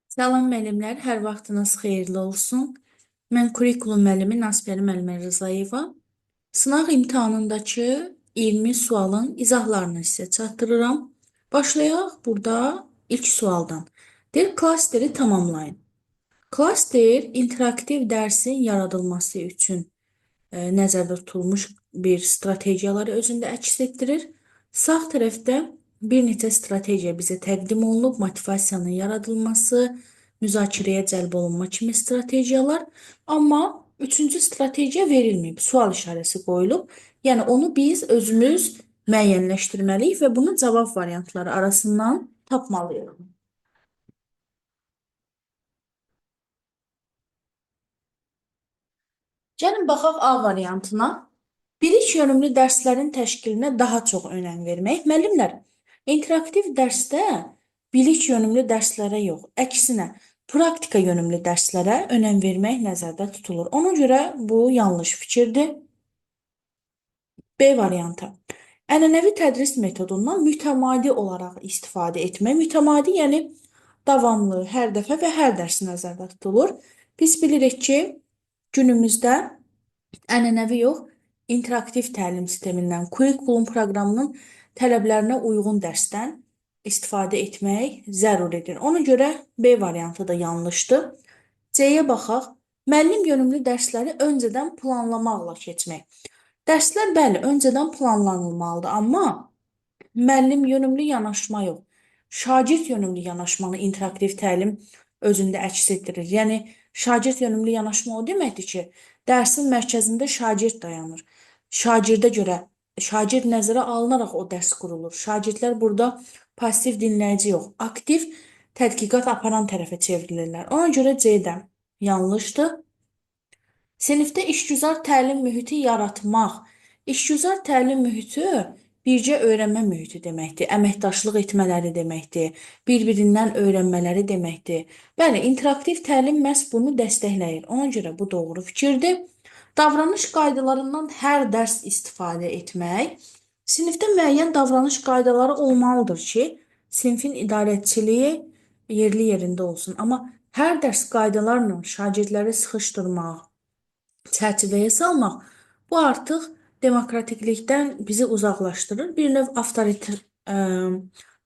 Salam müəllimlər, hər vaxtınız xeyirli olsun. Mən kurikulum müəllimi Nasberi müəllimə Rızayeva. Sınaq imtahanındakı 20 sualın izahlarını sizə çatdırıram. Başlayaq burada ilk sualdan. Deyir, klasteri tamamlayın. Klaster interaktiv dərsin yaradılması üçün nəzərdə tutulmuş bir strategiyaları özündə əks etdirir. Sağ tərəfdə bir neçə strategiya bizə təqdim olunub, motivasiyanın yaradılması, müzakirəyə cəlb olunma kimi strategiyalar, amma üçüncü strategiya verilməyib, sual işarəsi qoyulub. Yəni onu biz özümüz müəyyənləşdirməliyik və bunu cavab variantları arasından tapmalıyıq. Gəlin baxaq A variantına. Bilik yönümlü dərslərin təşkilinə daha çox önəm vermək. Müəllimlər, interaktiv dərsdə bilik yönümlü dərslərə yox, əksinə praktika yönümlü dərslərə önəm vermək nəzərdə tutulur. Ona görə bu yanlış fikirdir. B variantı. Ənənəvi tədris metodundan mütəmadi olaraq istifadə etmək. Mütəmadi, yəni davamlı, hər dəfə və hər dərs nəzərdə tutulur. Biz bilirik ki, günümüzdə ənənəvi yox, interaktiv təlim sistemindən, kurikulum proqramının tələblərinə uyğun dərsdən istifadə etmək zəruridir. Ona görə B variantı da yanlışdır. C-yə baxaq. Müəllim yönümlü dərsləri öncədən planlamaqla keçmək. Dərslər bəli, öncədən planlanılmalıdır, amma müəllim yönümlü yanaşma yox, şagird yönümlü yanaşmanı interaktiv təlim özündə əks etdirir. Yəni, şagird yönümlü yanaşma o deməkdir ki, dərsin mərkəzində şagird dayanır. Şagirdə görə, şagird nəzərə alınaraq o dərs qurulur. Şagirdlər burada pasiv dinləyici yox, aktiv tədqiqat aparan tərəfə çevrilirlər. Ona görə C də yanlışdır. Sinifdə işgüzar təlim mühiti yaratmaq. İşgüzar təlim mühiti bircə öyrənmə mühiti deməkdir. Əməkdaşlıq etmələri deməkdir. Bir-birindən öyrənmələri deməkdir. Bəli, interaktiv təlim məhz bunu dəstəkləyir. Ona görə bu doğru fikirdir. Davranış qaydalarından hər dərs istifadə etmək. Sinifdə müəyyən davranış qaydaları olmalıdır ki, sinfin idarəçiliyi yerli yerində olsun. Amma hər dərs qaydalarla şagirdləri sıxışdırmaq, çərçivəyə salmaq, bu artıq demokratiklikdən bizi uzaqlaşdırır. Bir növ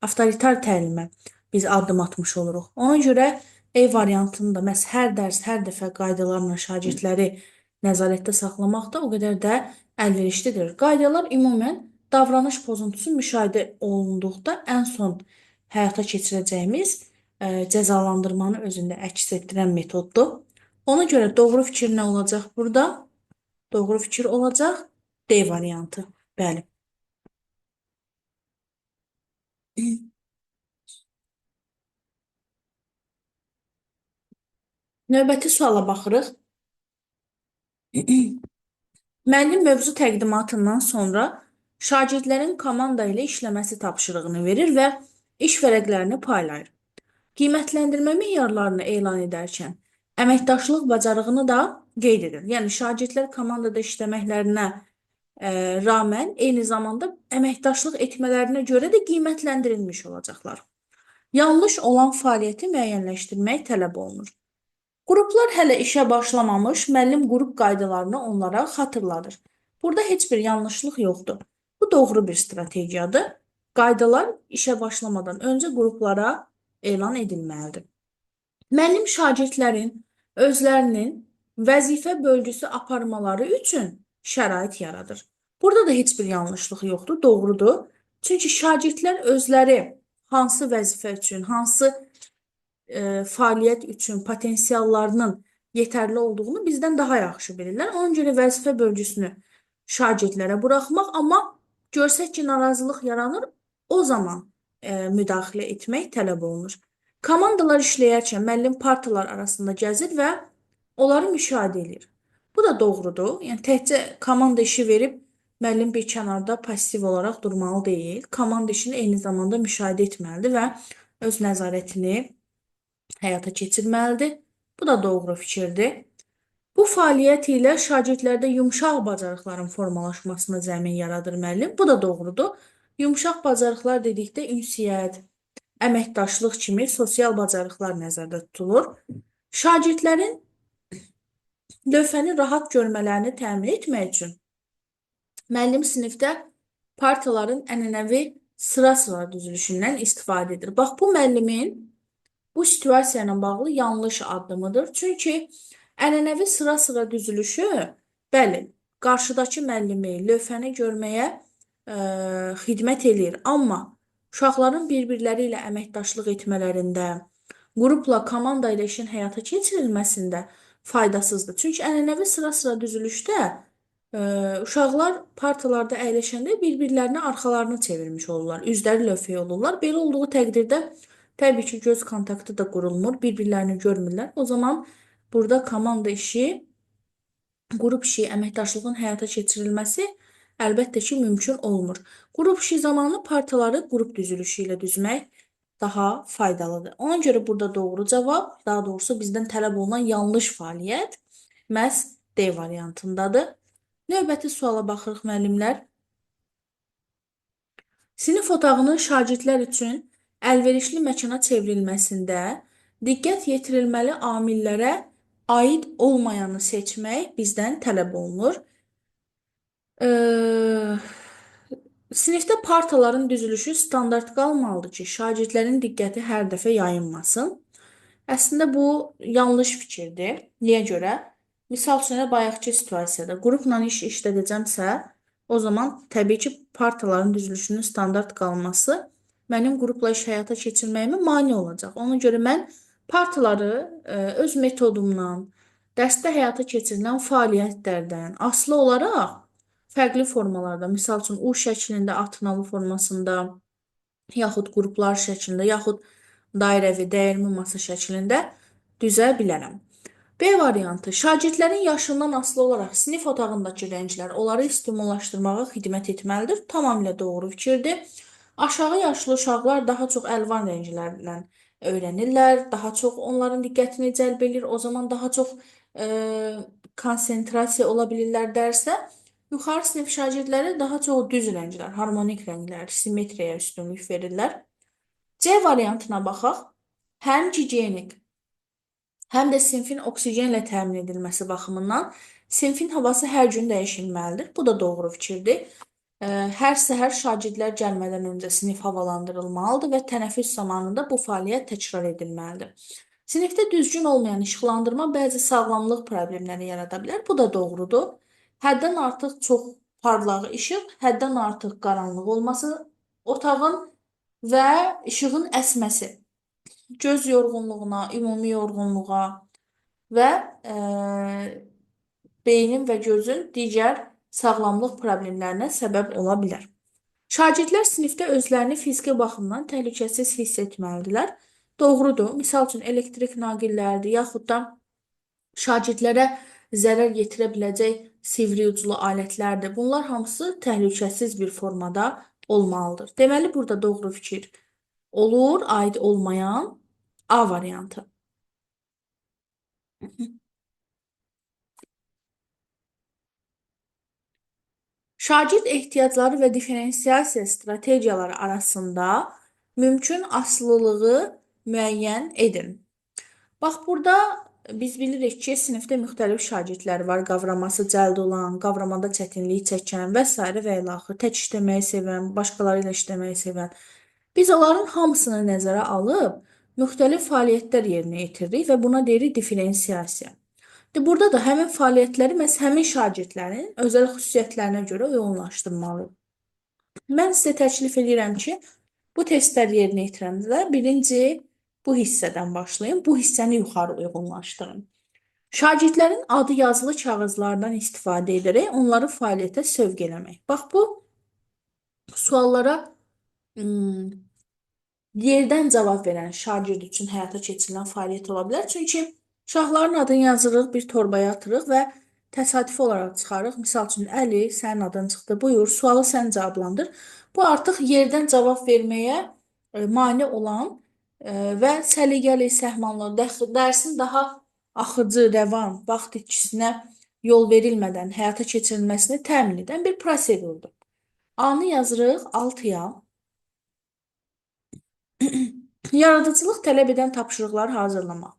avtoritar təlimə biz addım atmış oluruq. Ona görə E variantında məhz hər dərs, hər dəfə qaydalarla şagirdləri nəzarətdə saxlamaq da o qədər də əlverişlidir. Qaydalar ümumən davranış pozuntusu müşahidə olunduqda ən son həyata keçirəcəyimiz cəzalandırmanı özündə əks etdirən metoddur. Ona görə doğru fikir nə olacaq burada? Doğru fikir olacaq D variantı. Bəli. Növbəti suala baxırıq. Müəllim mövzu təqdimatından sonra şagirdlərin komanda ilə işləməsi tapşırığını verir və iş vərəqlərini paylayır. Qiymətləndirmə meyarlarını elan edərkən əməkdaşlıq bacarığını da qeyd edir. Yəni, şagirdlər komandada işləməklərinə rağmen eyni zamanda əməkdaşlıq etmələrinə görə də qiymətləndirilmiş olacaqlar. Yanlış olan fəaliyyəti müəyyənləşdirmək tələb olunur. Qruplar hələ işə başlamamış, müəllim qrup qaydalarını onlara xatırladır. Burada heç bir yanlışlıq yoxdur. Bu doğru bir strategiyadır. Qaydalar işə başlamadan öncə qruplara elan edilməlidir. Müəllim şagirdlərin özlərinin vəzifə bölgüsü aparmaları üçün şərait yaradır. Burada da heç bir yanlışlıq yoxdur, doğrudur. Çünki şagirdlər özləri hansı vəzifə üçün, hansı fəaliyyət üçün potensiallarının yetərli olduğunu bizdən daha yaxşı bilirlər. Ona görə vəzifə bölgüsünü şagirdlərə buraxmaq, amma görsək ki, narazılıq yaranır, o zaman müdaxilə etmək tələb olunur. Komandalar işləyərkən müəllim partalar arasında gəzir və onları müşahidə edir. Bu da doğrudur. Yəni, təkcə komanda işi verib müəllim bir kənarda passiv olaraq durmalı deyil. Komanda işini eyni zamanda müşahidə etməlidir və öz nəzarətini həyata keçirməlidir. Bu da doğru fikirdir. Bu fəaliyyət ilə şagirdlərdə yumşaq bacarıqların formalaşmasına zəmin yaradır müəllim. Bu da doğrudur. Yumşaq bacarıqlar dedikdə ünsiyyət, əməkdaşlıq kimi sosial bacarıqlar nəzərdə tutulur. Şagirdlərin lövhəni rahat görmələrini təmin etmək üçün müəllim sinifdə partaların ənənəvi sıra-sıra düzülüşündən istifadə edir. Bax, bu müəllimin bu situasiya ilə bağlı yanlış addımıdır. Çünki ənənəvi sıra-sıra düzülüşü, bəli, qarşıdakı müəllimi lövhəni görməyə xidmət eləyir. Amma uşaqların bir-birləri ilə əməkdaşlıq etmələrində, qrupla, komanda ilə işin həyata keçirilməsində faydasızdır. Çünki ənənəvi sıra-sıra düzülüşdə uşaqlar partalarda əyləşəndə bir-birlərinə arxalarını çevirmiş olurlar, üzləri lövhəyə olurlar. Belə olduğu təqdirdə təbii ki, göz kontaktı da qurulmur, bir-birlərini görmürlər. O zaman burada komanda işi, qrup işi, əməkdaşlığın həyata keçirilməsi əlbəttə ki, mümkün olmur. Qrup işi zamanı partaları qrup düzülüşü ilə düzmək daha faydalıdır. Ona görə burada doğru cavab, daha doğrusu bizdən tələb olunan yanlış fəaliyyət məhz D variantındadır. Növbəti suala baxırıq müəllimlər. Sinif otağının şagirdlər üçün əlverişli məkana çevrilməsində diqqət yetirilməli amillərə aid olmayanı seçmək bizdən tələb olunur. Sinifdə partaların düzülüşü standart qalmalıdır ki, şagirdlərin diqqəti hər dəfə yayınmasın. Əslində bu yanlış fikirdir. Niyə görə? Misal üçün, bayaqki situasiyada qrupla iş işlədəcəmsə, o zaman təbii ki, partaların düzülüşünün standart qalması mənim qrupla iş həyata keçirməyimə mane olacaq. Ona görə mən partaları öz metodumdan, dərsdə həyata keçirilən fəaliyyətlərdən asılı olaraq fərqli formalarda, misal üçün U şəklində, atnalı formasında, yaxud qruplar şəklində, yaxud dairəvi, dəyirmi masa şəklində düzə bilərəm. B variantı. Şagirdlərin yaşından asılı olaraq sinif otağındakı rənglər onları stimullaşdırmağa xidmət etməlidir. Tamamilə doğru fikirdir. Aşağı yaşlı uşaqlar daha çox əlvan rənglərlə öyrənirlər, daha çox onların diqqətini cəlb edir, o zaman daha çox konsentrasiya ola bilirlər dərsdə. Yuxarı sinif şagirdləri daha çox düz rənglər, harmonik rənglər, simmetriyaya üstünlük verirlər. C variantına baxaq. Həm gigiyenik, həm də sinfin oksigenlə təmin edilməsi baxımından sinfin havası hər gün dəyişilməlidir. Bu da doğru fikirdir. Hər səhər şagirdlər gəlmədən öncə sinif havalandırılmalıdır və tənəffüs zamanında bu fəaliyyət təkrar edilməlidir. Sinifdə düzgün olmayan işıqlandırma bəzi sağlamlıq problemləri yarada bilər. Bu da doğrudur. Həddən artıq çox parlaq işıq, həddən artıq qaranlıq olması otağın və işığın əsməsi göz yorğunluğuna, ümumi yorğunluğa və beynin və gözün digər sağlamlıq problemlərinə səbəb ola bilər. Şagirdlər sinifdə özlərini fiziki baxımdan təhlükəsiz hiss etməlidirlər. Doğrudur. Misal üçün, elektrik naqilləridir, yaxud da şagirdlərə zərər yetirə biləcək sivri uclu alətlərdir. Bunlar hamısı təhlükəsiz bir formada olmalıdır. Deməli, burada doğru fikir olur, aid olmayan A variantı. Şagird ehtiyacları və diferensiasiya strategiyaları arasında mümkün asılılığı müəyyən edin. Bax, burada biz bilirik ki, sinifdə müxtəlif şagirdlər var, qavraması cəld olan, qavramada çətinlik çəkən və s. və ilaxır, tək işləməyi sevən, başqaları ilə işləməyi sevən. Biz onların hamısını nəzərə alıb, müxtəlif fəaliyyətlər yerinə yetiririk və buna deyirik diferensiasiya. Burada da həmin fəaliyyətləri məhz həmin şagirdlərin özəl xüsusiyyətlərinə görə uyğunlaşdırmalıyıq. Mən sizə təklif edirəm ki, bu testləri yerinə yetirəndə birinci bu hissədən başlayın, bu hissəni yuxarı uyğunlaşdırın. Şagirdlərin adı yazılı kağızlardan istifadə edərək onları fəaliyyətə sövq eləmək. Bax, bu suallara yerdən cavab verən şagird üçün həyata keçirilən fəaliyyət ola bilər. Çünki uşaqların adını yazırıq, bir torbaya atırıq və təsadüfi olaraq çıxarıq. Misal üçün, Əli, sənin adın çıxdı, buyur, sualı sən cavablandır. Bu artıq yerdən cavab verməyə mane olan və səliqəli, səhmanlı, dərsin daha axıcı, rəvan, vaxt itkisinə yol verilmədən həyata keçirilməsini təmin edən bir prosedurdur. A-nı yazırıq 6-ya. Yaradıcılıq tələb edən tapşırıqları hazırlamaq.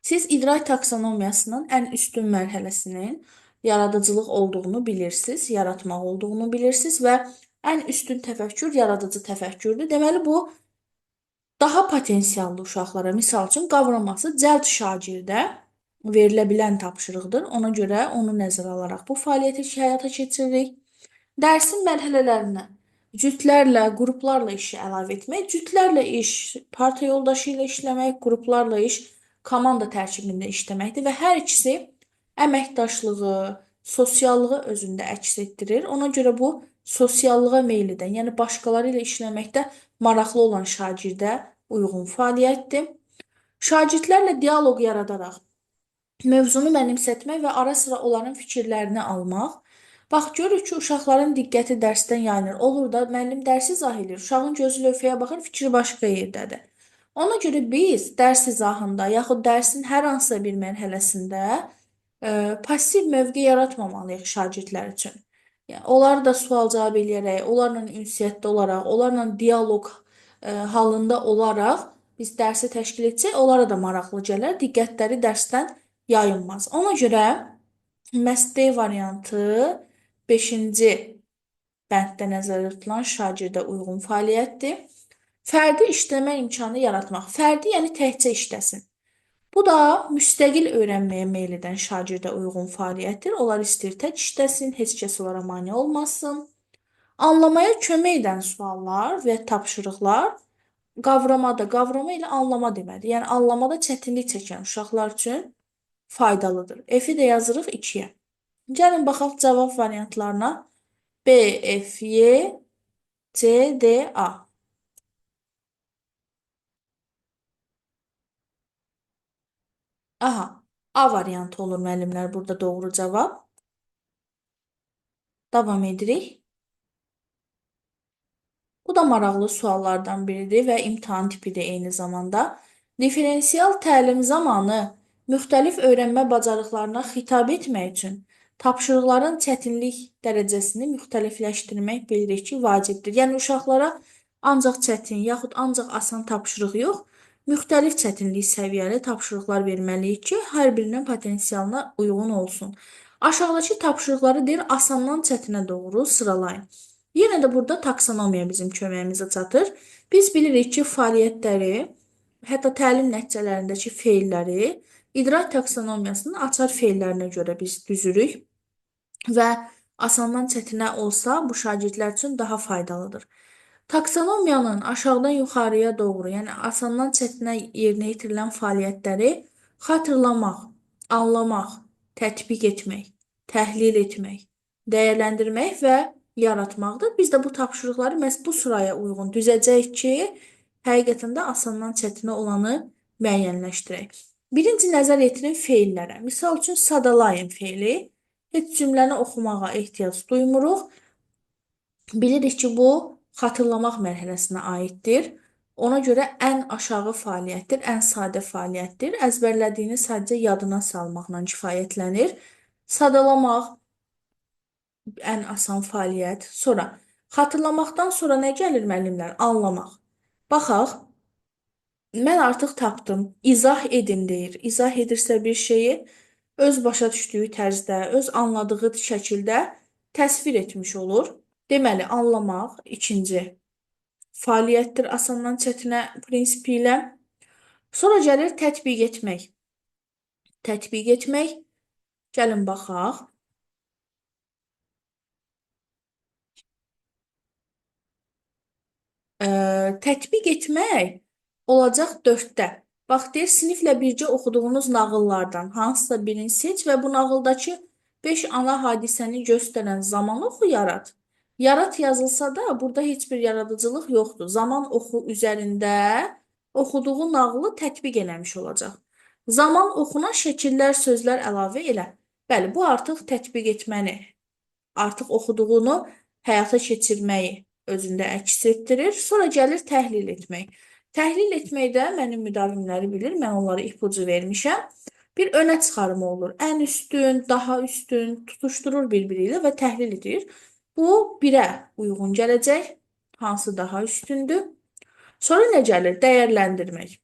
Siz idrak taksonomiyasının ən üstün mərhələsinin yaradıcılıq olduğunu bilirsiniz, yaratmaq olduğunu bilirsiniz və ən üstün təfəkkür yaradıcı təfəkkürdür. Deməli, bu daha potensiallı uşaqlara, misal üçün, qavraması cəld şagirdə verilə bilən tapşırıqdır. Ona görə onu nəzərə alaraq bu fəaliyyəti həyata keçiririk. Dərsin mərhələlərinə cütlərlə, qruplarla işi əlavə etmək, cütlərlə iş, parta yoldaşı ilə işləmək, qruplarla iş, komanda tərkibində işləməkdir və hər ikisi əməkdaşlığı, sosiallığı özündə əks etdirir. Ona görə bu sosiallığa meyl edən, yəni başqaları ilə işləməkdə maraqlı olan şagirdə uyğun fəaliyyətdir. Şagirdlərlə dialoq yaradaraq mövzunu mənimsətmək və ara sıra onların fikirlərini almaq. Bax, görürük ki, uşaqların diqqəti dərsdən yayınır. Olur da, müəllim dərsi izah edir. Uşağın gözü lövhəyə baxır, fikri başqa yerdədir. Ona görə biz dərs izahında, yaxud dərsin hər hansısa bir mərhələsində passiv mövqe yaratmamalıyıq şagirdlər üçün. Yəni, onları da sual-cavab eləyərək, onlarla ünsiyyətdə olaraq, onlarla dialoq halında olaraq biz dərsi təşkil etsək, onlara da maraqlı gələr, diqqətləri dərsdən yayınmaz. Ona görə məhz D variantı 5-ci bənddə nəzərdə tutulan şagirdə uyğun fəaliyyətdir. Fərdi işləmə imkanı yaratmaq. Fərdi, yəni təkcə işləsin. Bu da müstəqil öyrənməyə meyl edən şagirdə uyğun fəaliyyətdir. Onlar istəyir tək işləsin, heç kəs onlara mane olmasın. Anlamaya kömək edən suallar və tapşırıqlar qavramada, qavrama ilə anlama deməlidir. Yəni, anlamada çətinlik çəkən uşaqlar üçün faydalıdır. F-i də yazırıq 2-yə. Gəlin, baxaq cavab variantlarına. B, F, Y, C, D, A. Aha, A variantı olur müəllimlər burada doğru cavab. Davam edirik. Bu da maraqlı suallardan biridir və imtahan tipidir eyni zamanda. Diferensial təlim zamanı müxtəlif öyrənmə bacarıqlarına xitab etmək üçün tapşırıqların çətinlik dərəcəsini müxtəlifləşdirmək bilirik ki, vacibdir. Yəni, uşaqlara ancaq çətin, yaxud ancaq asan tapşırıq yox, müxtəlif çətinlik səviyyəli tapşırıqlar verməliyik ki, hər birinin potensialına uyğun olsun. Aşağıdakı tapşırıqları deyir, asandan çətinə doğru sıralayın. Yenə də burada taksonomiya bizim köməyimizə çatır. Biz bilirik ki, fəaliyyətləri, hətta təlim nəticələrindəki feilləri idrak taksonomiyasının açar feillərinə görə biz düzürük və asandan çətinə olsa, bu şagirdlər üçün daha faydalıdır. Taksonomiyanın aşağıdan yuxarıya doğru, yəni asandan çətinə yerinə yetirilən fəaliyyətləri xatırlamaq, anlamaq, tətbiq etmək, təhlil etmək, dəyərləndirmək və yaratmaqdır. Biz də bu tapşırıqları məhz bu sıraya uyğun düzəcəyik ki, həqiqətən də asandan çətinə olanı müəyyənləşdirək. Birinci nəzər yetirin feillərə. Misal üçün, sadalayın feili. Heç cümləni oxumağa ehtiyac duymuruq. Bilirik ki, bu xatırlamaq mərhələsinə aiddir. Ona görə ən aşağı fəaliyyətdir, ən sadə fəaliyyətdir. Əzbərlədiyini sadəcə yadına salmaqla kifayətlənir. Sadalamaq ən asan fəaliyyət. Sonra, xatırlamaqdan sonra nə gəlir müəllimlər? Anlamaq. Baxaq, mən artıq tapdım. İzah edin deyir. İzah edirsə bir şeyi öz başa düşdüyü tərzdə, öz anladığı şəkildə təsvir etmiş olur. Deməli, anlamaq ikinci fəaliyyətdir asandan çətinə prinsipi ilə. Sonra gəlir tətbiq etmək. Tətbiq etmək. Gəlin baxaq. Tətbiq etmək olacaq 4-də. Bax, deyir, siniflə bircə oxuduğunuz nağıllardan hansısa birini seç və bu nağıldakı 5 ana hadisəni göstərən zaman oxu yarat. Yarat yazılsa da burada heç bir yaradıcılıq yoxdur. Zaman oxu üzərində oxuduğu nağılı tətbiq eləmiş olacaq. Zaman oxuna şəkillər, sözlər əlavə elə. Bəli, bu artıq tətbiq etməni, artıq oxuduğunu həyata keçirməyi özündə əks etdirir. Sonra gəlir təhlil etmək. Təhlil etməkdə mənim müdavimləri bilir, mən onlara ipucu vermişəm. Bir önə çıxarma olur. Ən üstün, daha üstün, tutuşdurur bir-biri ilə və təhlil edir. Bu 1-ə uyğun gələcək. Hansı daha üstündür? Sonra nə gəlir? Dəyərləndirmək.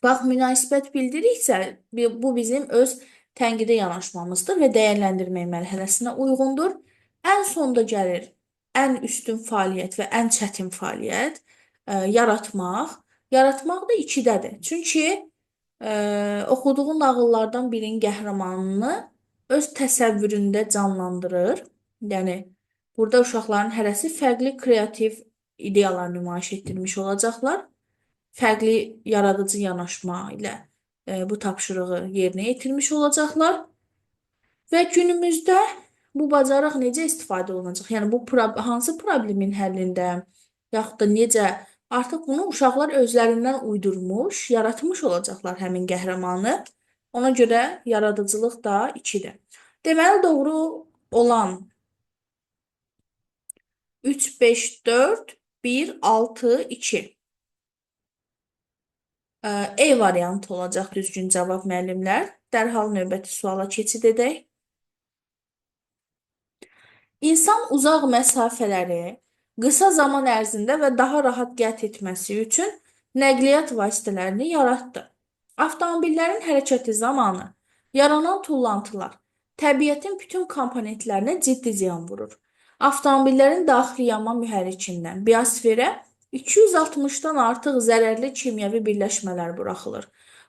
Bax, münasibət bildiriksə, bu bizim öz tənqidi yanaşmamızdır və dəyərləndirmək mərhələsinə uyğundur. Ən sonda gəlir ən üstün fəaliyyət və ən çətin fəaliyyət yaratmaq. Yaratmaq da ikidədir. Çünki oxuduğu nağıllardan birinin qəhrəmanını öz təsəvvüründə canlandırır. Yəni burada uşaqların hərəsi fərqli kreativ ideyalar nümayiş etdirmiş olacaqlar. Fərqli yaradıcı yanaşma ilə bu tapşırığı yerinə yetirmiş olacaqlar və günümüzdə bu bacarıq necə istifadə olunacaq? Yəni bu hansı problemin həllində, yaxud da necə artıq bunu uşaqlar özlərindən uydurmuş, yaratmış olacaqlar həmin qəhrəmanı. Ona görə yaradıcılıq da ikidir. Deməli doğru olan 3 5 4 1 6 2. E variantı olacaq düzgün cavab müəllimlər. Dərhal növbəti suala keçid edək. İnsan uzaq məsafələri qısa zaman ərzində və daha rahat qət etməsi üçün nəqliyyat vasitələrini yaratdı. Avtomobillərin hərəkəti zamanı yaranan tullantılar təbiətin bütün komponentlərinə ciddi ziyan vurur. Avtomobillərin daxili yanma mühərrikindən biosferə 260-dan artıq zərərli kimyəvi birləşmələr buraxılır.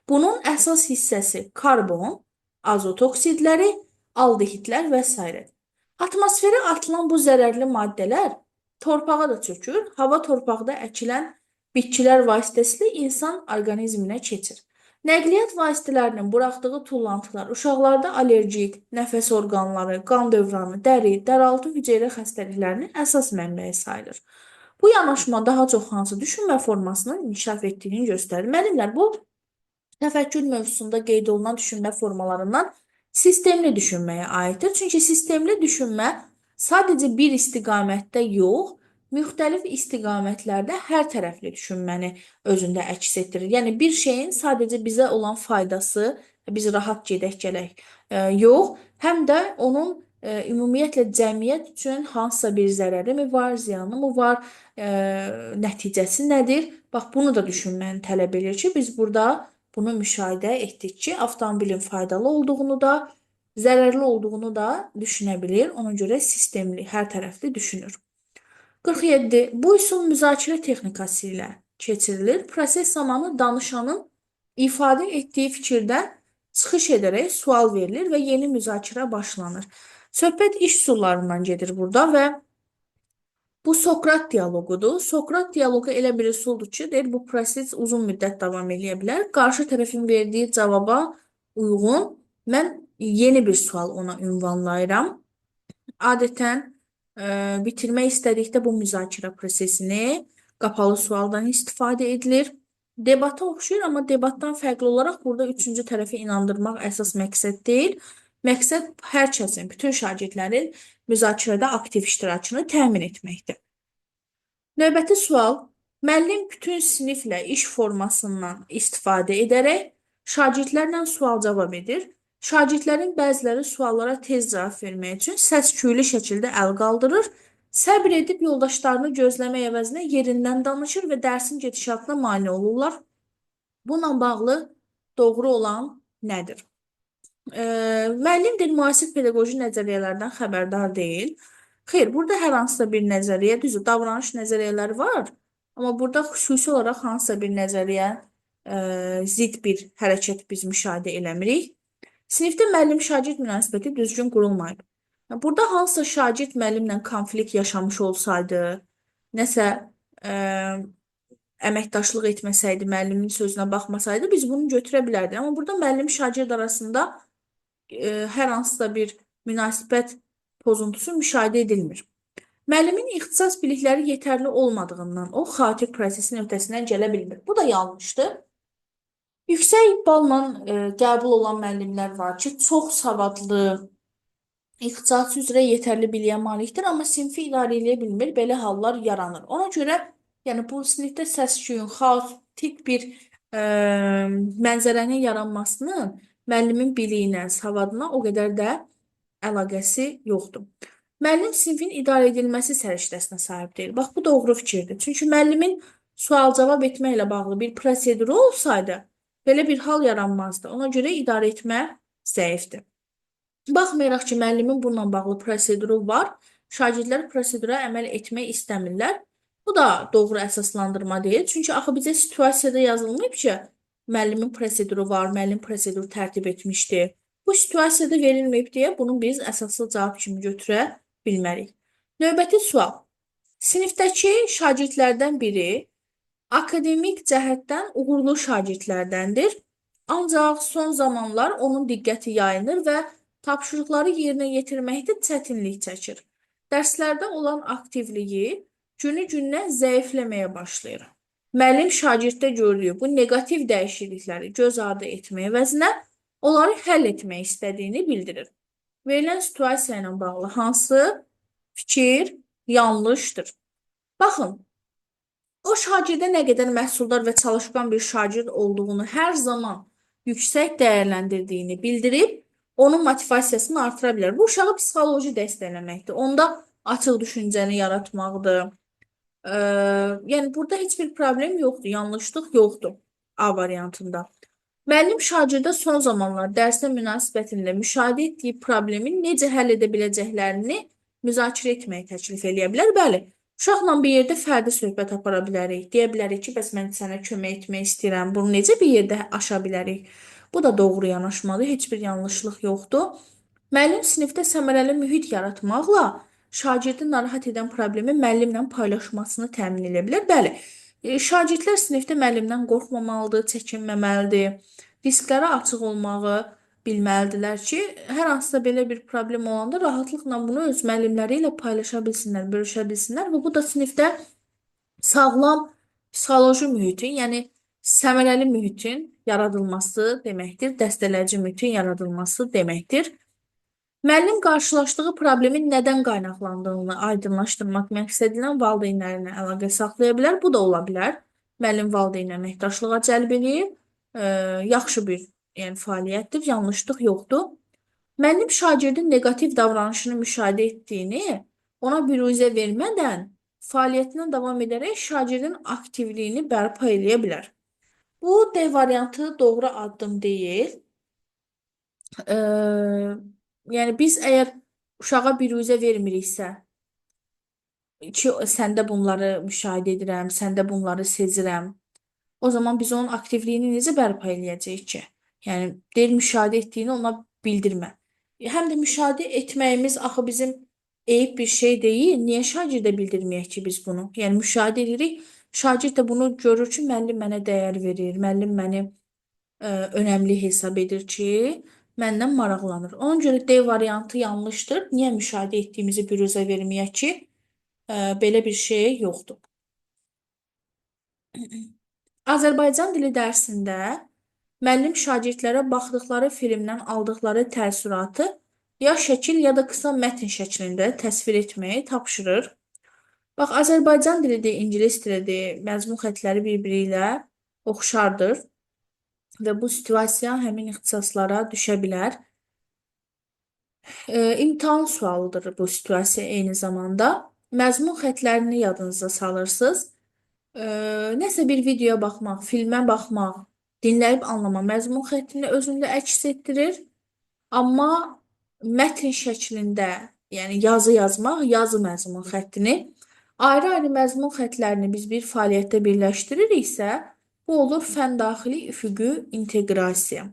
Bunun əsas hissəsi karbon, azot oksidləri, aldehidlər və s. Atmosferə atılan bu zərərli maddələr torpağa da çökür, hava torpaqda əkilən bitkilər vasitəsilə insan orqanizminə keçir. Nəqliyyat vasitələrinin buraxdığı tullantılar uşaqlarda allergik, nəfəs orqanları, qan dövranı, dəri, dəraltı hüceyrə xəstəliklərinin əsas mənbəyi sayılır. Bu yanaşma daha çox hansı düşünmə formasının inkişaf etdiyini göstərir. Müəllimlər, bu təfəkkür mövzusunda qeyd olunan düşünmə formalarından sistemli düşünməyə aiddir. Çünki sistemli düşünmə sadəcə bir istiqamətdə yox, müxtəlif istiqamətlərdə hər tərəfli düşünməni özündə əks etdirir. Yəni bir şeyin sadəcə bizə olan faydası, biz rahat gedək gələk yox, həm də onun ümumiyyətlə cəmiyyət üçün hansısa bir zərəri mi var, ziyanı mı var, nəticəsi nədir? Bax, bunu da düşünməni tələb edir ki, biz burada bunu müşahidə etdik ki, avtomobilin faydalı olduğunu da, zərərli olduğunu da düşünə bilir. Ona görə sistemli, hər tərəfli düşünür. 47. Bu üsul müzakirə texnikası ilə keçirilir. Proses zamanı danışanın ifadə etdiyi fikirdən çıxış edərək sual verilir və yeni müzakirə başlanır. Söhbət iş üsullarından gedir burada və bu Sokrat dialoqudur. Sokrat dialoqu elə bir üsuldur ki, deyir, bu proses uzun müddət davam edə bilər. Qarşı tərəfin verdiyi cavaba uyğun mən yeni bir sual ona ünvanlayıram. Adətən bitirmək istədikdə bu müzakirə prosesini qapalı sualdan istifadə edilir. Debata oxşuyur, amma debatdan fərqli olaraq burada üçüncü tərəfi inandırmaq əsas məqsəd deyil. Məqsəd hər kəsin, bütün şagirdlərin müzakirədə aktiv iştirakını təmin etməkdir. Növbəti sual, müəllim bütün siniflə iş formasından istifadə edərək şagirdlərlə sual-cavab edir. Şagirdlərin bəziləri suallara tez cavab vermək üçün səs-küylü şəkildə əl qaldırır, səbr edib yoldaşlarını gözləmək əvəzinə yerindən danışır və dərsin gedişatına mane olurlar. Bununla bağlı doğru olan nədir? Müəllim deyil, müasir pedaqoji nəzəriyyələrdən xəbərdar deyil. Xeyr, burada hər hansısa bir nəzəriyyə, düzdür, davranış nəzəriyyələri var, amma burada xüsusi olaraq hansısa bir nəzəriyyə zid bir hərəkət biz müşahidə eləmirik. Sinifdə müəllim-şagird münasibəti düzgün qurulmayıb. Burada hansısa şagird müəllimlə konflikt yaşamış olsaydı, nəsə əməkdaşlıq etməsəydi, müəllimin sözünə baxmasaydı, biz bunu götürə bilərdik. Amma burada müəllim-şagird arasında hər hansısa bir münasibət pozuntusu müşahidə edilmir. Müəllimin ixtisas bilikləri yetərli olmadığından o xatir prosesin öhdəsindən gələ bilmir. Bu da yanlışdır. Yüksək balla qəbul olan müəllimlər var ki, çox savadlı, ixtisas üzrə yetərli biliyə malikdir, amma sinfi idarə edə bilmir. Belə hallar yaranır. Ona görə yəni bu sinifdə səs-küyün, xaotik bir mənzərənin yaranmasının müəllimin biliyinə, savadına o qədər də əlaqəsi yoxdur. Müəllim sinfin idarə edilməsi səriştəsinə sahib deyil. Bax, bu doğru fikirdir. Çünki müəllimin sual-cavab etməklə bağlı bir proseduru olsaydı, belə bir hal yaranmazdı. Ona görə idarə etmə zəifdir. Baxmayaraq ki, müəllimin bununla bağlı proseduru var, şagirdlər prosedura əməl etmək istəmirlər. Bu da doğru əsaslandırma deyil. Çünki axı bizə situasiyada yazılmayıb ki, müəllimin proseduru var, müəllim prosedur tərtib etmişdi. Bu situasiyada verilməyib deyə bunu biz əsaslı cavab kimi götürə bilmərik. Növbəti sual. Sinifdəki şagirdlərdən biri akademik cəhətdən uğurlu şagirdlərdəndir. Ancaq son zamanlar onun diqqəti yayınır və tapşırıqları yerinə yetirməkdə çətinlik çəkir. Dərslərdə olan aktivliyi günü-gündən zəifləməyə başlayır. Müəllim şagirddə gördüyü bu neqativ dəyişiklikləri göz ardı etmək əvəzinə onları həll etmək istədiyini bildirir. Verilən situasiya ilə bağlı hansı fikir yanlışdır? Baxın, o şagirdə nə qədər məhsuldar və çalışqan bir şagird olduğunu hər zaman yüksək dəyərləndirdiyini bildirib, onun motivasiyasını artıra bilər. Bu uşağı psixoloji dəstəkləməkdir. Onda açıq düşüncəni yaratmaqdır. Yəni burada heç bir problem yoxdur, yanlışlıq yoxdur A variantında. Müəllim şagirdə son zamanlar dərslə münasibətində müşahidə etdiyi problemi necə həll edə biləcəklərini müzakirə etməyi təklif eləyə bilər. Bəli, uşaqla bir yerdə fərdi söhbət apara bilərik. Deyə bilərik ki, bəs mən sənə kömək etmək istəyirəm. Bunu necə bir yerdə aşa bilərik? Bu da doğru yanaşmadır. Heç bir yanlışlıq yoxdur. Müəllim sinifdə səmərəli mühit yaratmaqla şagirdi narahat edən problemi müəllimlə paylaşmasını təmin edə bilər. Bəli, şagirdlər sinifdə müəllimdən qorxmamalıdır, çəkinməməlidir. Risklərə açıq olmağı bilməlidirlər ki, hər hansısa belə bir problem olanda rahatlıqla bunu öz müəllimləri ilə paylaşa bilsinlər, bölüşə bilsinlər və bu da sinifdə sağlam psixoloji mühitin, yəni səmərəli mühitin yaradılması deməkdir, dəstəkləyici mühitin yaradılması deməkdir. Müəllim qarşılaşdığı problemin nədən qaynaqlandığını aydınlaşdırmaq məqsədilə valideynlərlə əlaqə saxlaya bilər. Bu da ola bilər. Müəllim valideynlə əməkdaşlığa cəlb eləyir. Yaxşı bir yəni fəaliyyətdir, yanlışlıq yoxdur. Müəllim şagirdin neqativ davranışını müşahidə etdiyini ona büruzə vermədən fəaliyyətinə davam edərək şagirdin aktivliyini bərpa eləyə bilər. Bu D variantı doğru addım deyil. Yəni biz əgər uşağa büruzə vermiriksə, ki, səndə bunları müşahidə edirəm, səndə bunları sezirəm, o zaman biz onun aktivliyini necə bərpa eləyəcəyik ki? Yəni deyir müşahidə etdiyini ona bildirmə. Həm də müşahidə etməyimiz axı bizim eyib bir şey deyil. Niyə şagirdə bildirməyək ki biz bunu? Yəni müşahidə edirik, şagird də bunu görür ki, müəllim mənə dəyər verir, müəllim məni önəmli hesab edir ki, məndən maraqlanır. Ona görə D variantı yanlışdır. Niyə müşahidə etdiyimizi büruzə verməyək ki, belə bir şey yoxdur. Azərbaycan dili dərsində müəllim şagirdlərə baxdıqları filmdən aldıqları təəssüratı ya şəkil ya da qısa mətn şəklində təsvir etməyi tapşırır. Bax, Azərbaycan dilidir, ingilis dilidir, məzmun xətləri bir-biri ilə oxşardır və bu situasiya həmin ixtisaslara düşə bilər. İmtahan sualıdır bu situasiya eyni zamanda. Məzmun xətlərini yadınıza salırsınız. Nəsə bir videoya baxmaq, filmə baxmaq, dinləyib anlamaq məzmun xəttini özündə əks etdirir. Amma mətn şəklində, yəni yazı yazmaq, yazı məzmun xəttini, ayrı-ayrı məzmun xəttlərini biz bir fəaliyyətdə birləşdiririksə, bu olur fəndaxili üfüqi inteqrasiya.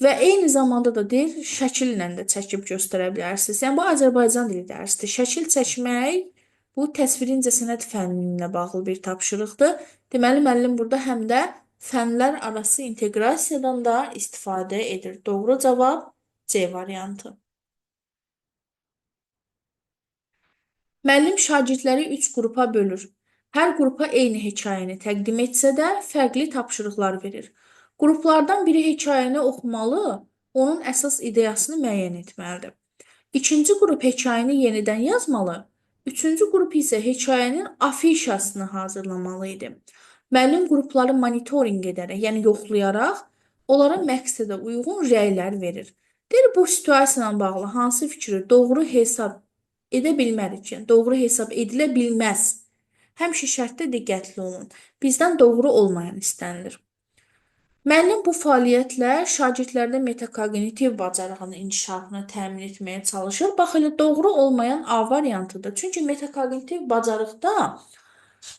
Və eyni zamanda da deyir, şəkillə də çəkib göstərə bilərsiniz. Yəni, bu Azərbaycan dili dərsidir. Şəkil çəkmək bu təsviri incəsənət fənni ilə bağlı bir tapşırıqdır. Deməli, müəllim burada həm də fənlər arası inteqrasiyadan da istifadə edir. Doğru cavab C variantı. Müəllim şagirdləri 3 qrupa bölür. Hər qrupa eyni hekayəni təqdim etsə də fərqli tapşırıqlar verir. Qruplardan biri hekayəni oxumalı, onun əsas ideyasını müəyyən etməlidir. İkinci qrup hekayəni yenidən yazmalı, üçüncü qrup isə hekayənin afişasını hazırlamalı idi. Müəllim qrupları monitorinq edərək, yəni yoxlayaraq, onlara məqsədə uyğun rəylər verir. Deyir, bu situasiya ilə bağlı hansı fikri doğru hesab edə bilmərik ki, doğru hesab edilə bilməz. Həmişə şərtdə diqqətli olun. Bizdən doğru olmayan istənilir. Müəllim bu fəaliyyətlə şagirdlərdə metakognitiv bacarığının inkişafını təmin etməyə çalışır. Bax elə doğru olmayan A variantıdır. Çünki metakognitiv bacarıqda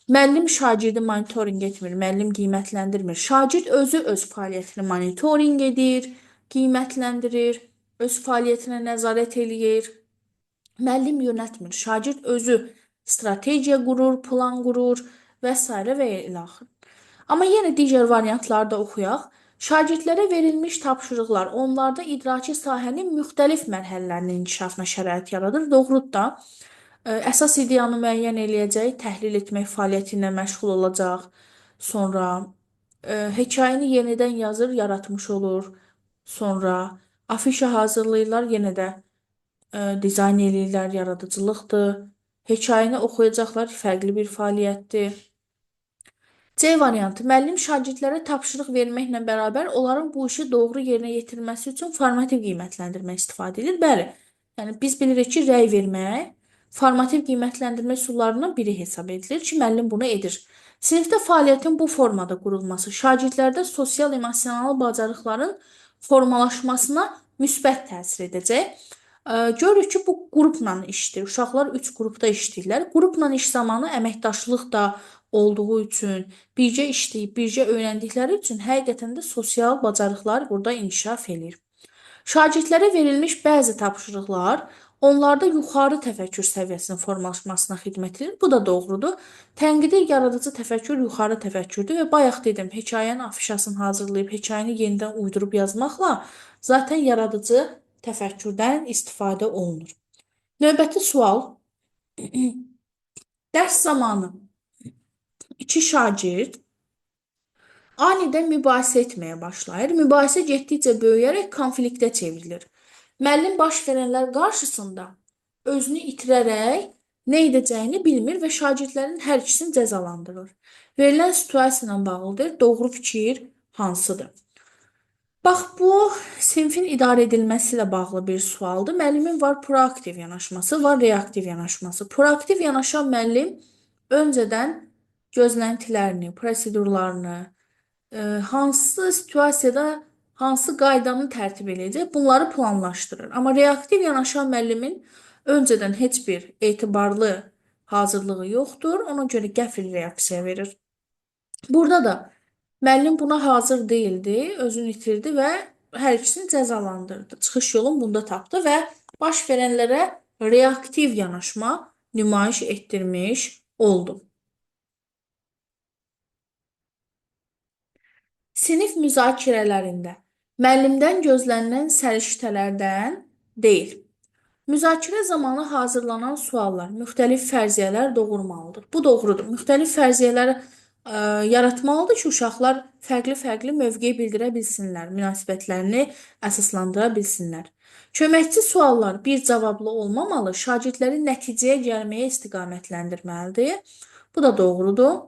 müəllim şagirdi monitorinq etmir, müəllim qiymətləndirmir. Şagird özü öz fəaliyyətini monitorinq edir, qiymətləndirir, öz fəaliyyətinə nəzarət eləyir. Müəllim yönətmir. Şagird özü strategiya qurur, plan qurur və s. və ilə axır. Amma yenə digər variantları da oxuyaq. Şagirdlərə verilmiş tapşırıqlar onlarda idraki sahənin müxtəlif mərhələlərinin inkişafına şərait yaradır. Doğrudur da. Əsas ideyanı müəyyən eləyəcək, təhlil etmək fəaliyyəti ilə məşğul olacaq. Sonra hekayəni yenidən yazır, yaratmış olur. Sonra afişa hazırlayırlar, yenə də dizayn eləyirlər, yaradıcılıqdır. Hekayəni oxuyacaqlar, fərqli bir fəaliyyətdir. C variantı. Müəllim şagirdlərə tapşırıq verməklə bərabər onların bu işi doğru yerinə yetirməsi üçün formativ qiymətləndirmə istifadə edir. Bəli, yəni biz bilirik ki, rəy vermək formativ qiymətləndirmə üsullarından biri hesab edilir ki, müəllim bunu edir. Sinifdə fəaliyyətin bu formada qurulması şagirdlərdə sosial-emosional bacarıqların formalaşmasına müsbət təsir edəcək. Görürük ki, bu qrupla işdir. Uşaqlar 3 qrupda işləyirlər. Qrupla iş zamanı əməkdaşlıq da olduğu üçün, birgə işləyib, birgə öyrəndikləri üçün həqiqətən də sosial bacarıqlar burada inkişaf eləyir. Şagirdlərə verilmiş bəzi tapşırıqlar onlarda yuxarı təfəkkür səviyyəsinin formalaşmasına xidmət edir. Bu da doğrudur. Tənqidi yaradıcı təfəkkür yuxarı təfəkkürdür və bayaq dedim, hekayənin afişasını hazırlayıb, hekayəni yenidən uydurub yazmaqla zaten yaradıcı təfəkkürdən istifadə olunur. Növbəti sual. Dərs zamanı iki şagird anidən mübahisə etməyə başlayır. Mübahisə getdikcə böyüyərək konfliktə çevrilir. Müəllim baş verənlər qarşısında özünü itirərək nə edəcəyini bilmir və şagirdlərin hər ikisini cəzalandırır. Verilən situasiya ilə bağlıdır. Doğru fikir hansıdır? Bax, bu sinfin idarə edilməsi ilə bağlı bir sualdır. Müəllimin var proaktiv yanaşması, var reaktiv yanaşması. Proaktiv yanaşan müəllim öncədən gözləntilərini, prosedurlarını, hansı situasiyada hansı qaydanı tərtib edəcək, bunları planlaşdırır. Amma reaktiv yanaşan müəllimin öncədən heç bir etibarlı hazırlığı yoxdur, ona görə qəfil reaksiya verir. Burada da müəllim buna hazır deyildi, özünü itirdi və hər ikisini cəzalandırdı. Çıxış yolunu bunda tapdı və baş verənlərə reaktiv yanaşma nümayiş etdirmiş oldu. Sinif müzakirələrində müəllimdən gözlənilən səriştələrdən deyil. Müzakirə zamanı hazırlanan suallar müxtəlif fərziyyələr doğurmalıdır. Bu doğrudur. Müxtəlif fərziyyələr yaratmalıdır ki, uşaqlar fərqli-fərqli mövqe bildirə bilsinlər, münasibətlərini əsaslandıra bilsinlər. Köməkçi suallar bir cavablı olmamalı, şagirdləri nəticəyə gəlməyə istiqamətləndirməlidir. Bu da doğrudur.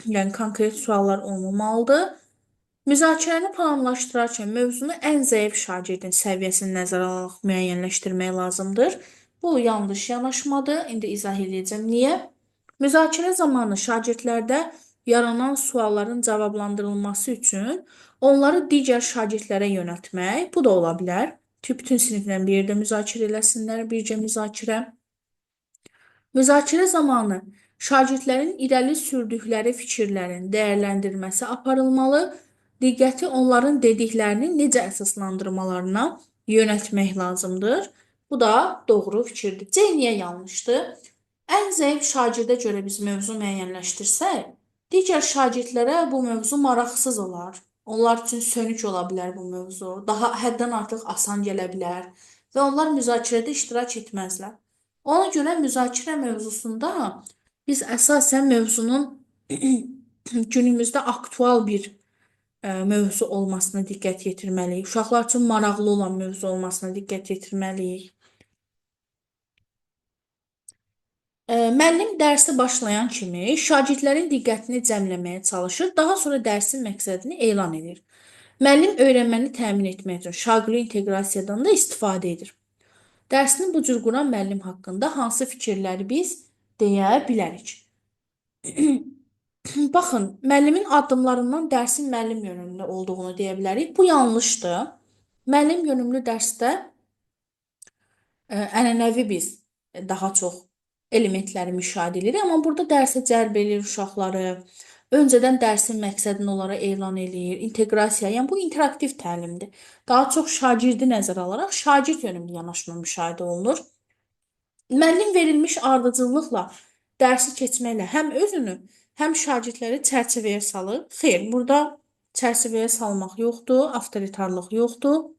Yəni konkret suallar olmamalıdır. Müzakirəni planlaşdırarkən mövzunu ən zəif şagirdin səviyyəsini nəzərə alaraq müəyyənləşdirmək lazımdır. Bu yanlış yanaşmadır. İndi izah edəcəm niyə. Müzakirə zamanı şagirdlərdə yaranan sualların cavablandırılması üçün onları digər şagirdlərə yönəltmək, bu da ola bilər. Bütün siniflə bir yerdə müzakirə eləsinlər, bircə müzakirə. Müzakirə zamanı şagirdlərin irəli sürdükləri fikirlərin dəyərləndirilməsi aparılmalı, diqqəti onların dediklərinin necə əsaslandırmalarına yönəltmək lazımdır. Bu da doğru fikirdir. C niyə yanlışdır? Ən zəif şagirdə görə biz mövzu müəyyənləşdirsək, digər şagirdlərə bu mövzu maraqsız olar. Onlar üçün sönük ola bilər bu mövzu. Daha həddən artıq asan gələ bilər və onlar müzakirədə iştirak etməzlər. Ona görə müzakirə mövzusunda biz əsasən mövzunun günümüzdə aktual bir mövzu olmasına diqqət yetirməliyik. Uşaqlar üçün maraqlı olan mövzu olmasına diqqət yetirməliyik. Müəllim dərsi başlayan kimi şagirdlərin diqqətini cəmləməyə çalışır, daha sonra dərsin məqsədini elan edir. Müəllim öyrənməni təmin etmək üçün şaquli inteqrasiyadan da istifadə edir. Dərsini bu cür quran müəllim haqqında hansı fikirləri biz deyə bilərik. Baxın, müəllimin addımlarından dərsin müəllim yönümlü olduğunu deyə bilərik. Bu yanlışdır. Müəllim yönümlü dərsdə ənənəvi biz daha çox elementləri müşahidə edirik, amma burada dərsə cəlb edir uşaqları, öncədən dərsin məqsədini onlara elan eləyir, inteqrasiya, yəni bu interaktiv təlimdir. Daha çox şagirdi nəzərə alaraq şagird yönümlü yanaşma müşahidə olunur. Müəllim verilmiş ardıcıllıqla dərsi keçməklə həm özünü, həm şagirdləri çərçivəyə salır. Xeyr, burada çərçivəyə salmaq yoxdur, avtoritarlıq yoxdur.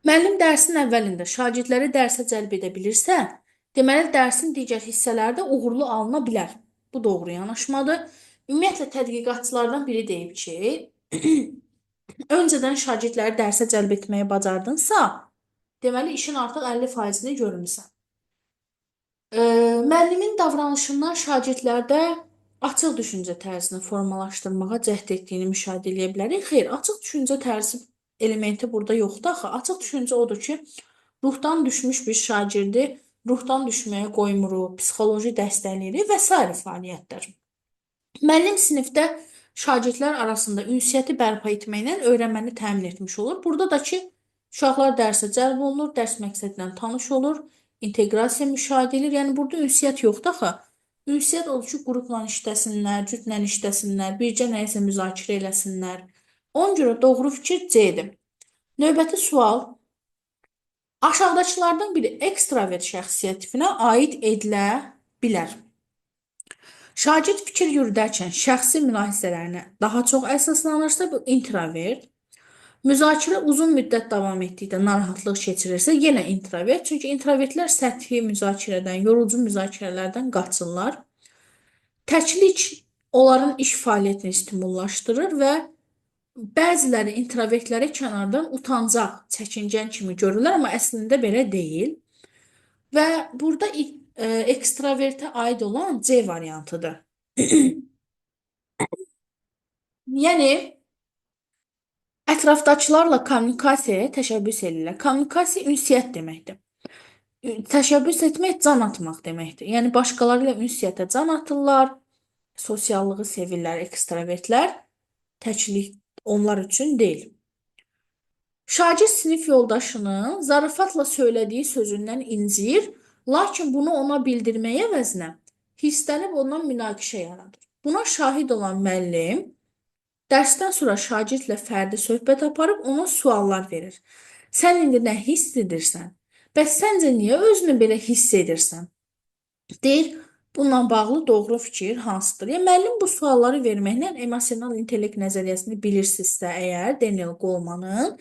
Müəllim dərsin əvvəlində şagirdləri dərsə cəlb edə bilirsə, deməli dərsin digər hissələri də uğurlu alına bilər. Bu doğru yanaşmadır. Ümumiyyətlə tədqiqatçılardan biri deyib ki, öncədən şagirdləri dərsə cəlb etməyi bacardınsa, deməli işin artıq 50%-ni görmüsən. Müəllimin davranışından şagirdlərdə açıq düşüncə tərzini formalaşdırmağa cəhd etdiyini müşahidə edə bilərik. Xeyr, açıq düşüncə tərzi elementi burada yoxdur axı. Açıq düşüncə odur ki, ruhdan düşmüş bir şagirdi ruhdan düşməyə qoymuruq, psixoloji dəstəkləyirik və s. fəaliyyətlər. Müəllim sinifdə şagirdlər arasında ünsiyyəti bərpa etməklə öyrənməni təmin etmiş olur. Burada da ki, uşaqlar dərsə cəlb olunur, dərs məqsədlə tanış olur, inteqrasiya müşahidə edilir. Yəni burada ünsiyyət yoxdur axı. Ünsiyyət odur ki, qrupla işləsinlər, cütlə işləsinlər, bircə nəyisə müzakirə eləsinlər. Ona görə doğru fikir C-dir. Növbəti sual. Aşağıdakılardan biri ekstravert şəxsiyyət tipinə aid edilə bilər. Şagird fikir yürüdərkən şəxsi mülahizələrinə daha çox əsaslanırsa, bu introvert. Müzakirə uzun müddət davam etdikdə narahatlıq keçirirsə, yenə introvert. Çünki introvertlər səthi müzakirədən, yorucu müzakirələrdən qaçırlar. Təklik onların iş fəaliyyətini stimullaşdırır və bəziləri introvertləri kənardan utancaq, çəkincən kimi görürlər, amma əslində belə deyil. Və burada ekstravertə aid olan C variantıdır. Yəni, ətrafdakılarla kommunikasiyaya təşəbbüs edirlər. Kommunikasiya ünsiyyət deməkdir. Təşəbbüs etmək can atmaq deməkdir. Yəni, başqaları ilə ünsiyyətə can atırlar, sosiallığı sevirlər, ekstravertlər, təklik onlar üçün deyil. Şagird sinif yoldaşının zarafatla söylədiyi sözündən incir, lakin bunu ona bildirməyə əvəzinə hisslənib ondan münaqişə yaradır. Buna şahid olan müəllim dərsdən sonra şagirdlə fərdi söhbət aparıb ona suallar verir. Sən indi nə hiss edirsən? Bəs səncə niyə özünü belə hiss edirsən? Deyir, bununla bağlı doğru fikir hansıdır? Yəni, müəllim bu sualları verməklə emosional intellekt nəzəriyyəsini bilirsinizsə əgər, Daniel Goleman'ın,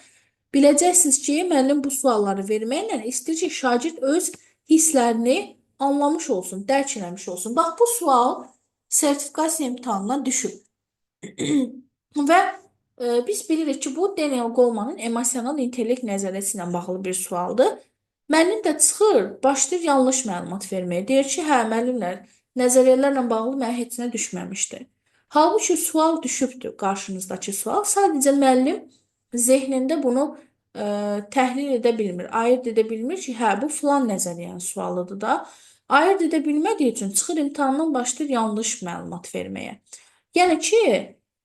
biləcəksiniz ki, müəllim bu sualları verməklə istəyir ki, şagird öz hisslərini anlamış olsun, dərk eləmiş olsun. Bax, bu sual sertifikasiya imtahanına düşüb. Və biz bilirik ki, bu Daniel Goleman'ın emosional intellekt nəzəriyyəsi ilə bağlı bir sualdır. Müəllim də çıxır, başlayır yanlış məlumat verməyə. Deyir ki, hə, müəllimlər, nəzəriyyələrlə bağlı mənə heç nə düşməmişdir. Halbuki sual düşübdür, qarşınızdakı sual. Sadəcə müəllim zehnində bunu təhlil edə bilmir, ayırt edə bilmir ki, hə, bu filan nəzəriyyənin sualıdır da. Ayırt edə bilmədiyi üçün çıxır imtahandan başlayır yanlış məlumat verməyə. Yəni ki,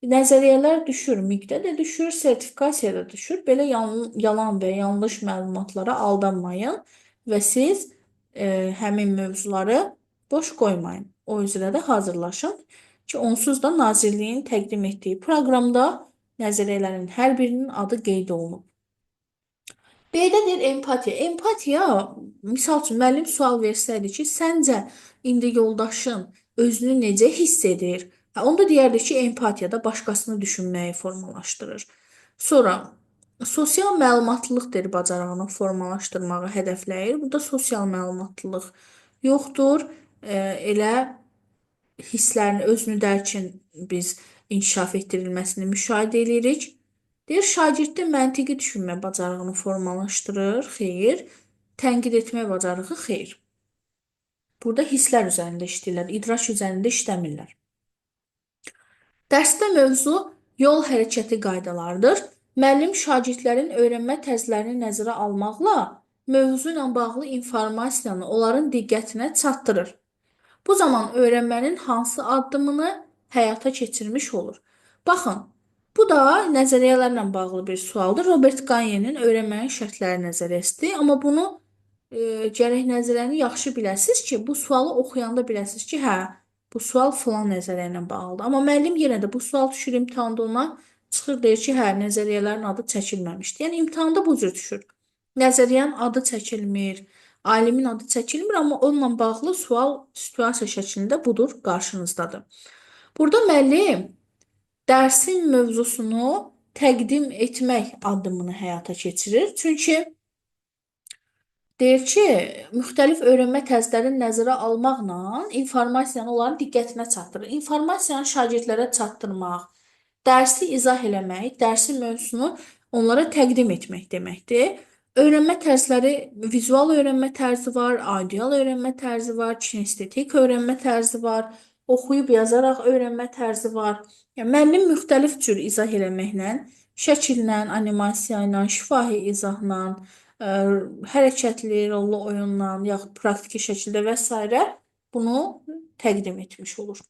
nəzəriyyələr düşür, miqdə də düşür, sertifikasiya da düşür. Belə yalan və yanlış məlumatlara aldanmayın və siz həmin mövzuları boş qoymayın. O üzrə də hazırlaşın ki, onsuz da Nazirliyin təqdim etdiyi proqramda nəzəriyyələrin hər birinin adı qeyd olunub. B-də deyir empatiya. Empatiya, misal üçün, müəllim sual versəydi ki, səncə indi yoldaşın özünü necə hiss edir? Onda deyərdi ki, empatiyada başqasını düşünməyi formalaşdırır. Sonra, sosial məlumatlılıq deyir, bacarığını formalaşdırmağı hədəfləyir. Burada sosial məlumatlılıq yoxdur. Elə hisslərini, özünü dərkin biz inkişaf etdirilməsini müşahidə edirik. Deyir, şagirddə məntiqi düşünmə bacarığını formalaşdırır, xeyr. Tənqid etmə bacarığı, xeyr. Burada hisslər üzərində işləyirlər, idrak üzərində işləmirlər. Dərsdə mövzu yol hərəkəti qaydalarıdır. Müəllim şagirdlərin öyrənmə tərzlərini nəzərə almaqla mövzu ilə bağlı informasiyanı onların diqqətinə çatdırır. Bu zaman öyrənmənin hansı addımını həyata keçirmiş olur? Baxın, bu da nəzəriyyələrlə bağlı bir sualdır. Robert Gagne'nin öyrənmənin şərtləri nəzəriyyəsidir. Amma bunu gərək nəzəriyyəni yaxşı biləsiniz ki, bu sualı oxuyanda biləsiniz ki, hə, bu sual filan nəzəriyyə ilə bağlıdır. Amma müəllim yenə də bu sual düşür imtahanda ona çıxır deyir ki, hə, nəzəriyyələrin adı çəkilməmişdi. Yəni imtahanda bu cür düşür. Nəzəriyyənin adı çəkilmir, alimin adı çəkilmir, amma onunla bağlı sual situasiya şəklində budur, qarşınızdadır. Burada müəllim dərsin mövzusunu təqdim etmək addımını həyata keçirir. Çünki deyir ki, müxtəlif öyrənmə tərzlərini nəzərə almaqla informasiyanı onların diqqətinə çatdırır. İnformasiyanı şagirdlərə çatdırmaq, dərsi izah eləmək, dərsin mövzusunu onlara təqdim etmək deməkdir. Öyrənmə tərzləri vizual öyrənmə tərzi var, audial öyrənmə tərzi var, kinestetik öyrənmə tərzi var, oxuyub yazaraq öyrənmə tərzi var. Yəni müəllim müxtəlif cür izah eləməklə, şəkillə, animasiya ilə, şifahi izahla, hərəkətli, rollu oyunla, yaxud praktiki şəkildə və s. bunu təqdim etmiş olur.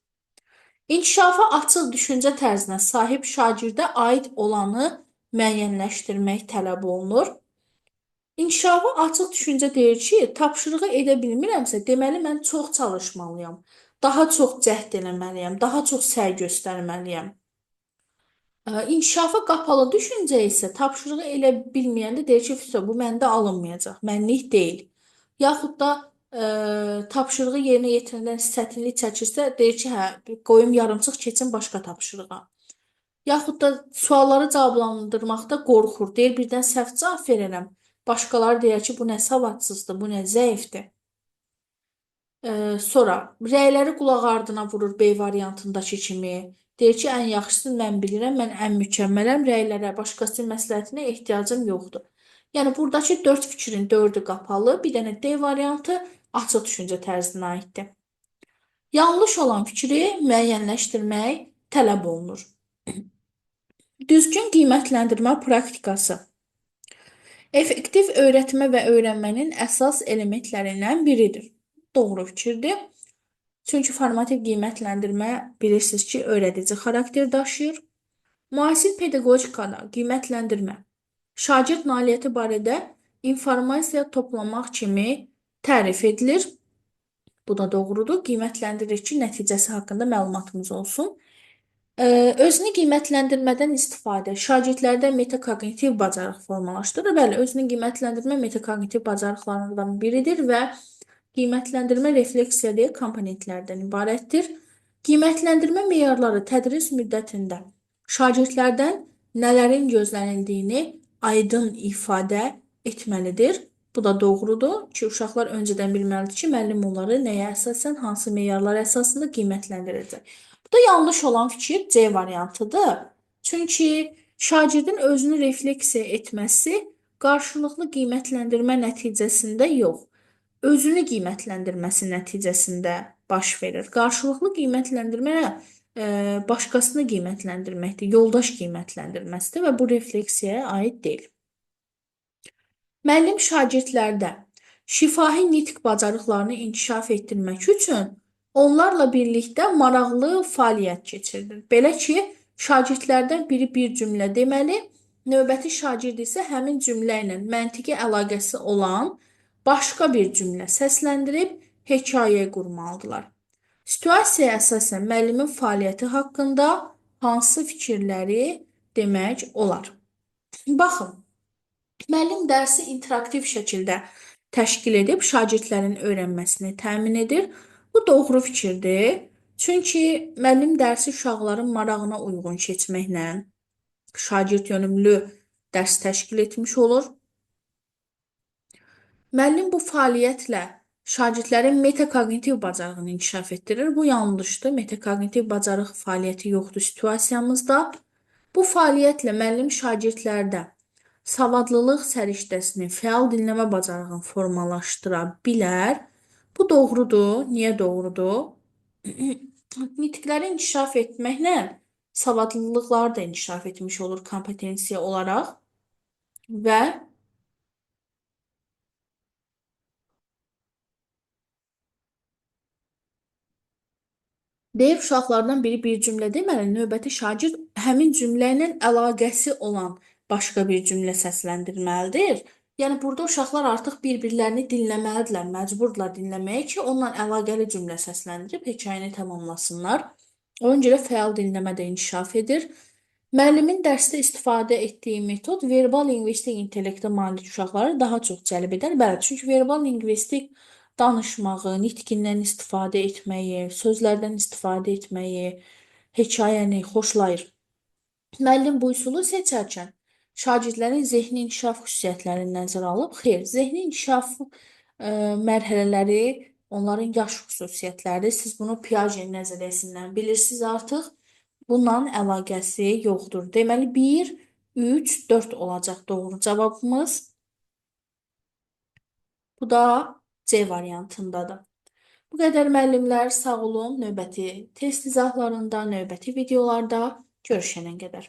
İnkişafa açıq düşüncə tərzinə sahib şagirdə aid olanı müəyyənləşdirmək tələb olunur. İnkişafa açıq düşüncə deyir ki, tapşırığı edə bilmirəmsə, deməli mən çox çalışmalıyam, daha çox cəhd eləməliyəm, daha çox səy göstərməliyəm. İnkişafa qapalı düşüncə isə tapşırığı elə bilməyəndə deyir ki, bu məndə alınmayacaq, mənlik deyil. Yaxud da tapşırığı yerinə yetirəndən çətinlik çəkirsə, deyir ki, hə, qoyum yarımçıq keçin başqa tapşırığa. Yaxud da sualları cavablandırmaqda qorxur, deyir birdən səhv cavab verərəm. Başqaları deyər ki, bu nə savadsızdır, bu nə zəifdir. Sonra rəyləri qulaq ardına vurur B variantındakı kimi. Deyir ki, ən yaxşısı mən bilirəm, mən ən mükəmmələm, rəylərə, başqasının məsləhətinə ehtiyacım yoxdur. Yəni, buradakı 4 fikrin 4-ü qapalı, bir dənə D variantı açıq düşüncə tərzinə aiddir. Yanlış olan fikri müəyyənləşdirmək tələb olunur. Düzgün qiymətləndirmə praktikası. Effektiv öyrətmə və öyrənmənin əsas elementlərindən biridir. Doğru fikirdir. Çünki formativ qiymətləndirmə bilirsiniz ki, öyrədici xarakter daşıyır. Müasir pedaqogikada qiymətləndirmə şagird nailiyyəti barədə informasiya toplamaq kimi tərif edilir. Bu da doğrudur. Qiymətləndirir ki, nəticəsi haqqında məlumatımız olsun. Özünü qiymətləndirmədən istifadə şagirdlərdə metakognitiv bacarıq formalaşdırır. Bəli, özünü qiymətləndirmə metakognitiv bacarıqlarından biridir və qiymətləndirmə refleksiya deyə komponentlərdən ibarətdir. Qiymətləndirmə meyarları tədris müddətində şagirdlərdən nələrin gözlənildiyini aydın ifadə etməlidir. Bu da doğrudur ki, uşaqlar öncədən bilməlidir ki, müəllim onları nəyə əsasən, hansı meyarlar əsasında qiymətləndirəcək. Bu da yanlış olan fikir C variantıdır. Çünki şagirdin özünü refleksiya etməsi qarşılıqlı qiymətləndirmə nəticəsində yox, özünü qiymətləndirməsi nəticəsində baş verir. Qarşılıqlı qiymətləndirmə başqasını qiymətləndirməkdir, yoldaş qiymətləndirməsidir və bu refleksiyaya aid deyil. Müəllim şagirdlərdə şifahi nitq bacarıqlarını inkişaf etdirmək üçün onlarla birlikdə maraqlı fəaliyyət keçirilir. Belə ki, şagirdlərdən biri bir cümlə deməli, növbəti şagird isə həmin cümlə ilə məntiqi əlaqəsi olan başqa bir cümlə səsləndirib hekayə qurmalıdırlar. Situasiyaya əsasən müəllimin fəaliyyəti haqqında hansı fikirləri demək olar? Baxın, müəllim dərsi interaktiv şəkildə təşkil edib şagirdlərin öyrənməsini təmin edir. Bu doğru fikirdir. Çünki müəllim dərsi uşaqların marağına uyğun keçməklə şagird yönümlü dərs təşkil etmiş olur. Müəllim bu fəaliyyətlə şagirdlərin metakognitiv bacarığını inkişaf etdirir. Bu yanlışdır. Metakognitiv bacarıq fəaliyyəti yoxdur situasiyamızda. Bu fəaliyyətlə müəllim şagirdlərdə savadlılıq səriştəsini, fəal dinləmə bacarığını formalaşdıra bilər. Bu doğrudur. Niyə doğrudur? Nitqləri inkişaf etməklə savadlılıqları da inkişaf etmiş olur kompetensiya olaraq və Deyib uşaqlardan biri bir cümlə deməli, növbəti şagird həmin cümlə ilə əlaqəsi olan başqa bir cümlə səsləndirməlidir. Yəni burada uşaqlar artıq bir-birlərini dinləməlidirlər, məcburdurlar dinləməyə ki, onunla əlaqəli cümlə səsləndirib hekayəni tamamlasınlar. Ona görə fəal dinləmə də inkişaf edir. Müəllimin dərsdə istifadə etdiyi metod verbal lingvistik intellektə malik uşaqları daha çox cəlb edər. Bəli, çünki verbal lingvistik danışmağı, nitqindən istifadə etməyi, sözlərdən istifadə etməyi, hekayəni xoşlayır. Müəllim bu üsulu seçərkən şagirdlərin zehni inkişaf xüsusiyyətlərini nəzərə alıb, xeyr, zehni inkişaf mərhələləri onların yaş xüsusiyyətləridir. Siz bunu Piaget nəzəriyyəsindən bilirsiniz artıq. Bununla əlaqəsi yoxdur. Deməli 1, 3, 4 olacaq doğru cavabımız. Bu da C variantındadır. Bu qədər müəllimlər, sağ olun. Növbəti test izahlarında, növbəti videolarda görüşənə qədər.